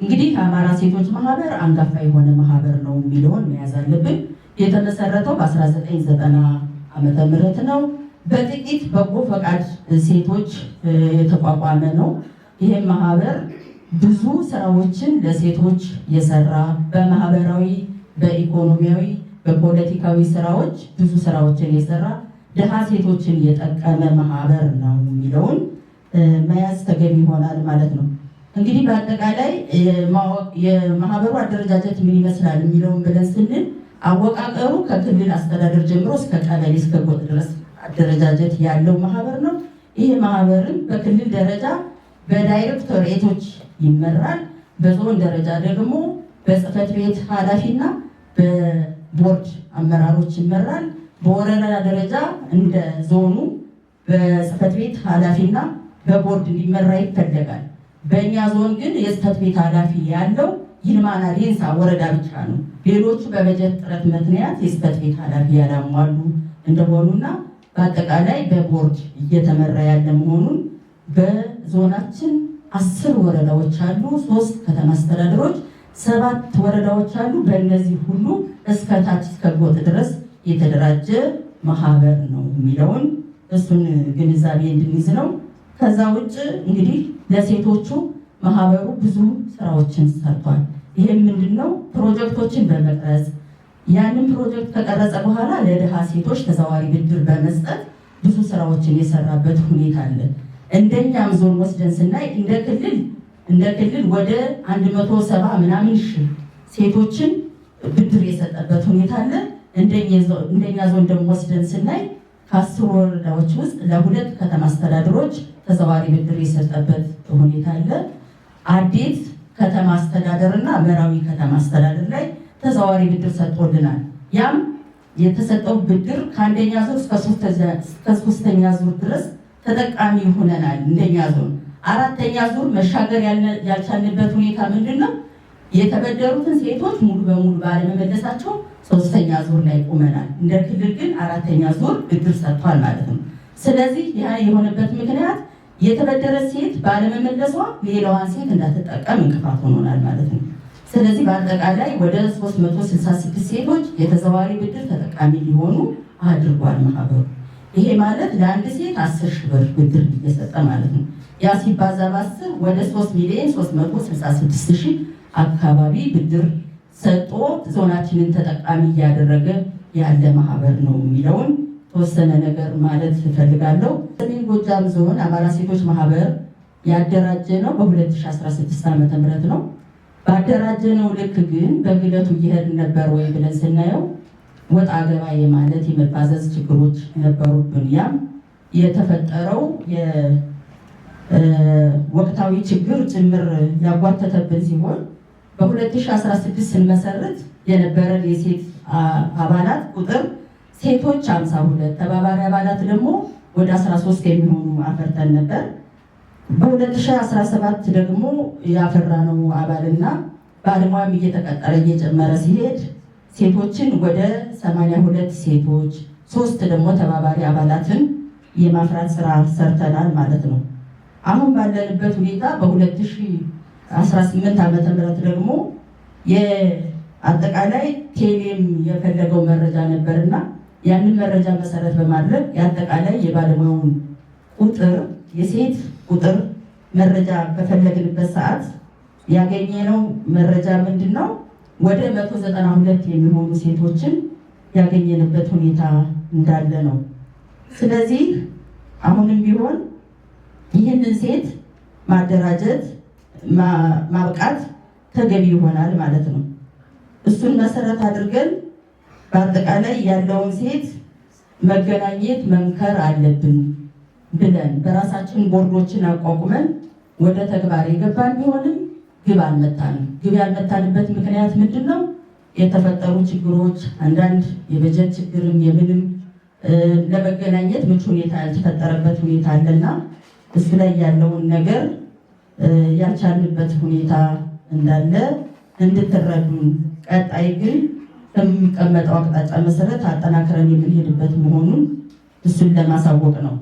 እንግዲህ የአማራ ሴቶች ማህበር አንጋፋ የሆነ ማህበር ነው የሚለውን መያዝ አለብን። የተመሰረተው በ1990 ዓመተ ምህረት ነው። በጥቂት በጎ ፈቃድ ሴቶች የተቋቋመ ነው። ይህም ማህበር ብዙ ስራዎችን ለሴቶች የሰራ በማህበራዊ፣ በኢኮኖሚያዊ፣ በፖለቲካዊ ስራዎች ብዙ ስራዎችን የሰራ ድሃ ሴቶችን የጠቀመ ማህበር ነው የሚለውን መያዝ ተገቢ ይሆናል ማለት ነው። እንግዲህ በአጠቃላይ የማህበሩ አደረጃጀት ምን ይመስላል የሚለውን ብለን ስንል አወቃቀሩ ከክልል አስተዳደር ጀምሮ እስከ ቀበሌ እስከ ጎጥ ድረስ አደረጃጀት ያለው ማህበር ነው። ይህ ማህበርም በክልል ደረጃ በዳይሬክቶሬቶች ይመራል። በዞን ደረጃ ደግሞ በጽህፈት ቤት ኃላፊና በቦርድ አመራሮች ይመራል። በወረዳ ደረጃ እንደ ዞኑ በጽህፈት ቤት ኃላፊና በቦርድ እንዲመራ ይፈለጋል። በእኛ ዞን ግን የጽህፈት ቤት ኃላፊ ያለው ይልማና ዴንሳ ወረዳ ብቻ ነው። ሌሎቹ በበጀት ጥረት ምክንያት የጽህፈት ቤት ኃላፊ ያላሟሉ እንደሆኑና በአጠቃላይ በቦርድ እየተመራ ያለ መሆኑን በዞናችን 10 ወረዳዎች አሉ፣ 3 ከተማ አስተዳደሮች፣ 7 ወረዳዎች አሉ። በእነዚህ ሁሉ እስከ ታች እስከ ጎጥ ድረስ የተደራጀ ማህበር ነው የሚለውን እሱን ግንዛቤ እንድንይዝ ነው። ከዛ ውጭ እንግዲህ ለሴቶቹ ማህበሩ ብዙ ስራዎችን ሰርቷል። ይህም ምንድነው? ፕሮጀክቶችን በመቅረጽ ያንን ፕሮጀክት ከቀረጸ በኋላ ለድሃ ሴቶች ተዘዋዋሪ ብድር በመስጠት ብዙ ስራዎችን የሰራበት ሁኔታ አለ። እንደኛም ዞን ወስደን ስናይ እንደ ክልል ወደ 170 ምናምን ሺህ ሴቶችን ብድር የሰጠበት ሁኔታ አለ። እንደኛ ዞን ደግሞ ወስደን ስናይ ከ10 ወረዳዎች ውስጥ ለ2 ከተማ አስተዳደሮች ተዘዋዋሪ ብድር የሰጠበት ሁኔታ አለ። አዴት ከተማ አስተዳደር እና መራዊ ከተማ አስተዳደር ላይ ተዘዋዋሪ ብድር ሰጥቶልናል። ያም የተሰጠው ብድር ከአንደኛ ዙር እስከ 3ኛ ዙር ድረስ ተጠቃሚ ሆነናል። እንደኛ ዞን 4ኛ ዙር መሻገር ያልቻልንበት ሁኔታ ምንድነው? የተበደሩትን ሴቶች ሙሉ በሙሉ ባለመመለሳቸው 3ኛ ዙር ላይ ቆመናል። እንደ ክልል ግን 4ኛ ዙር ብድር ሰጥቷል ማለት ነው። ስለዚህ ያ የሆነበት ምክንያት የተበደረ ሴት ባለመመለሷ ሌላዋን ሴት እንዳትጠቀም እንቅፋት ሆኖናል ማለት ነው። ስለዚህ በአጠቃላይ ወደ 366 ሴቶች የተዘዋዋሪ ብድር ተጠቃሚ ሊሆኑ አድርጓል ማህበሩ። ይሄ ማለት ለአንድ ሴት 10 ሺህ ብር ብድር እየሰጠ ማለት ነው። ያ ሲባዛ በ10 ወደ 3,366,000 አካባቢ ብድር ሰጥቶ ዞናችንን ተጠቃሚ እያደረገ ያለ ማህበር ነው የሚለውን ተወሰነ ነገር ማለት እፈልጋለሁ። ሰሜን ጎጃም ዞን አማራ ሴቶች ማህበር ያደራጀ ነው በ2016 ዓ.ም ነው። ባደራጀነው ልክ ግን በግለቱ እየሄድን ነበር ወይ ብለን ስናየው ወጣ ገባ የማለት የመባዘዝ ችግሮች ነበሩብን። ያም የተፈጠረው የወቅታዊ ችግር ጭምር ያጓተተብን ሲሆን በ2016 ስንመሰርት የነበረን የሴት አባላት ቁጥር ሴቶች 52 ተባባሪ አባላት ደግሞ ወደ 13 የሚሆኑ አፈርተን ነበር። በ2017 ደግሞ ያፈራነው አባልና ባለሙያም እየተቀጠረ እየጨመረ ሲሄድ ሴቶችን ወደ 82 ሴቶች 3 ደግሞ ተባባሪ አባላትን የማፍራት ስራ ሰርተናል ማለት ነው። አሁን ባለንበት ሁኔታ በ2018 ዓመተ ምህረት ደግሞ የአጠቃላይ ቴሌም የፈለገው መረጃ ነበርና ያንን መረጃ መሰረት በማድረግ የአጠቃላይ የባለሙያውን ቁጥር የሴት ቁጥር መረጃ በፈለግንበት ሰዓት ያገኘነው መረጃ ምንድነው? ወደ 192 የሚሆኑ ሴቶችን ያገኘንበት ሁኔታ እንዳለ ነው። ስለዚህ አሁንም ቢሆን ይህንን ሴት ማደራጀት ማብቃት ተገቢ ይሆናል ማለት ነው። እሱን መሰረት አድርገን በአጠቃላይ ያለውን ሴት መገናኘት መምከር አለብን ብለን በራሳችን ቦርዶችን አቋቁመን ወደ ተግባር የገባን ቢሆንም ግብ አልመታንም። ግብ ያልመታንበት ምክንያት ምንድን ነው? የተፈጠሩ ችግሮች፣ አንዳንድ የበጀት ችግርም የምንም ለመገናኘት ምቹ ሁኔታ ያልተፈጠረበት ሁኔታ አለና እሱ ላይ ያለውን ነገር ያልቻልንበት ሁኔታ እንዳለ እንድትረዱን፣ ቀጣይ ግን በሚቀመጠው አቅጣጫ መሰረት አጠናክረን የምንሄድበት መሆኑን እሱን ለማሳወቅ ነው።